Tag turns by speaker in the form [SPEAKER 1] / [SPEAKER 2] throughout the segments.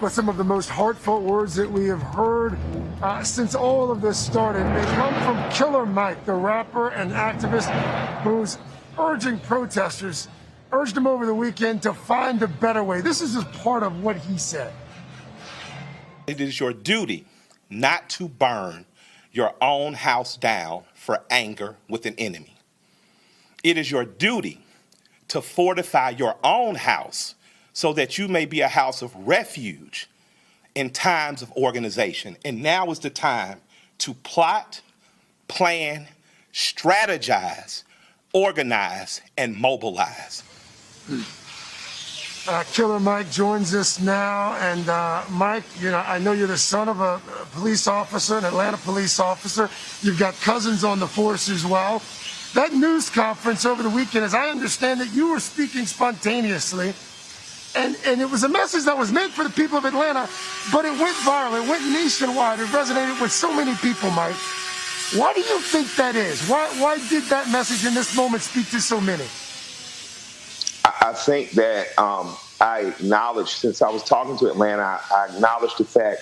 [SPEAKER 1] With some of the most heartfelt words that we have heard since all of this started. They come from Killer Mike, the rapper and activist who's urging protesters, urged them over the weekend to find a better way. This is just part of what he said.
[SPEAKER 2] It is your duty not to burn your own house down for anger with an enemy. It is your duty to fortify your own house so that you may be a house of refuge in times of organization. And now is the time to plot, plan, strategize, organize, and mobilize.
[SPEAKER 1] Killer Mike joins us now. And Mike, I know you're the son of a police officer, an Atlanta police officer. You've got cousins on the force as well. That news conference over the weekend, as I understand it, you were speaking spontaneously. And it was a message that was meant for the people of Atlanta, but it went viral, it went nationwide, it resonated with so many people, Mike. Why do you think that is? Why did that message in this moment speak to so many?
[SPEAKER 3] I think that I acknowledged, since I was talking to Atlanta, I acknowledged the fact,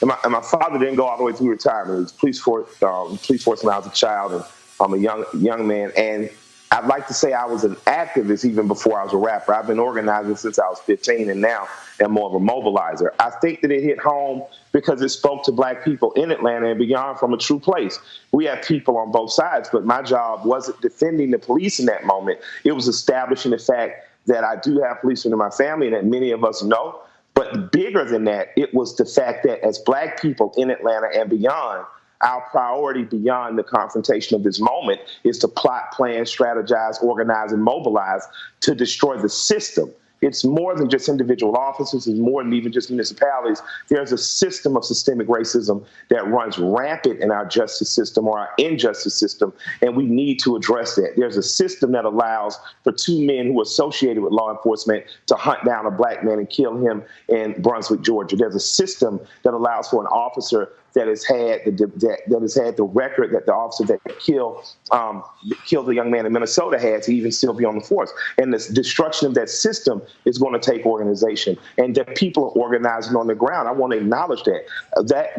[SPEAKER 3] and my father didn't go all the way through retirement. He was police force when I was a child, and I'm a young man, and I'd like to say I was an activist even before I was a rapper. I've been organizing since I was 15 and now am more of a mobilizer. I think that it hit home because it spoke to black people in Atlanta and beyond from a true place. We have people on both sides, but my job wasn't defending the police in that moment. It was establishing the fact that I do have policemen in my family and that many of us know. But bigger than that, it was the fact that as black people in Atlanta and beyond, our priority beyond the confrontation of this moment is to plot, plan, strategize, organize, and mobilize to destroy the system. It's more than just individual officers. It's more than even just municipalities. There's a system of systemic racism that runs rampant in our justice system or our injustice system, and we need to address that. There's a system that allows for two men who are associated with law enforcement to hunt down a black man and kill him in Brunswick, Georgia. There's a system that allows for an officer that has had the record that the officer that killed the young man in Minnesota had to even still be on the force. And the destruction of that system is going to take organization. And that people are organizing on the ground. I want to acknowledge that.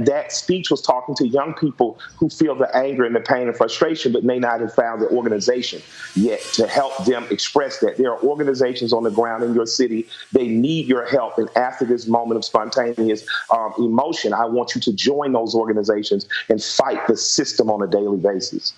[SPEAKER 3] That speech was talking to young people who feel the anger and the pain and frustration, but may not have found the organization yet to help them express that. There are organizations on the ground in your city. They need your help. And after this moment of spontaneous emotion, I want you to join those organizations and fight the system on a daily basis.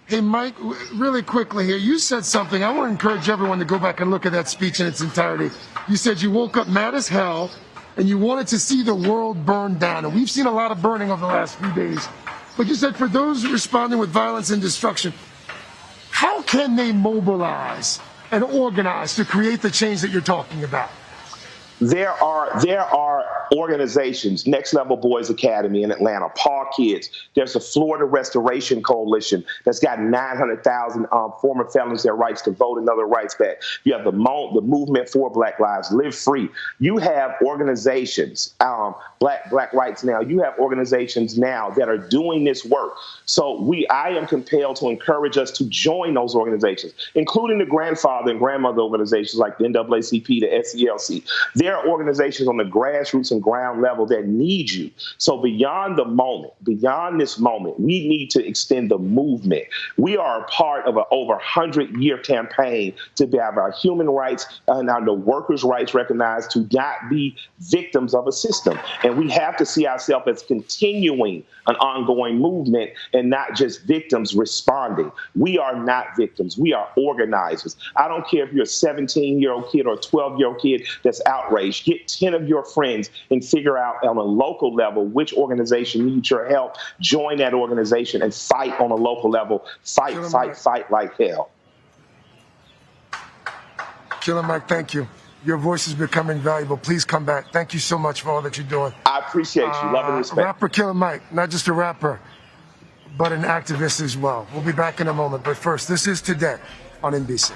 [SPEAKER 1] Hey, Mike, really quickly here, you said something. I want to encourage everyone to go back and look at that speech in its entirety. You said you woke up mad as hell and you wanted to see the world burn down. And we've seen a lot of burning over the last few days. But you said for those responding with violence and destruction, how can they mobilize and organize to create the change that you're talking about?
[SPEAKER 3] There are organizations, Next Level Boys Academy in Atlanta, Paul Kids. There's a Florida Restoration Coalition that's got 900,000 former felons their rights to vote and other rights back. You have the Movement for Black Lives, Live Free. You have organizations, Black Rights Now. You have organizations now that are doing this work. So I am compelled to encourage us to join those organizations, including the grandfather and grandmother organizations like the NAACP, the SCLC. There are organizations on the grassroots and ground level that need you. So beyond the moment, beyond this moment, we need to extend the movement. We are a part of an over 100-year campaign to have our human rights and our workers' rights recognized, to not be victims of a system. And we have to see ourselves as continuing an ongoing movement and not just victims responding. We are not victims. We are organizers. I don't care if you're a 17-year-old kid or a 12-year-old kid that's outraged. Get 10 of your friends and figure out on a local level which organization needs your help. Join that organization and fight on a local level. Fight like hell.
[SPEAKER 1] Killer Mike, thank you. Your voice is becoming valuable. Please come back. Thank you so much for all that you're doing.
[SPEAKER 3] I appreciate you. Love and respect.
[SPEAKER 1] Rapper Killer Mike, not just a rapper, but an activist as well. We'll be back in a moment. But first, this is Today on NBC.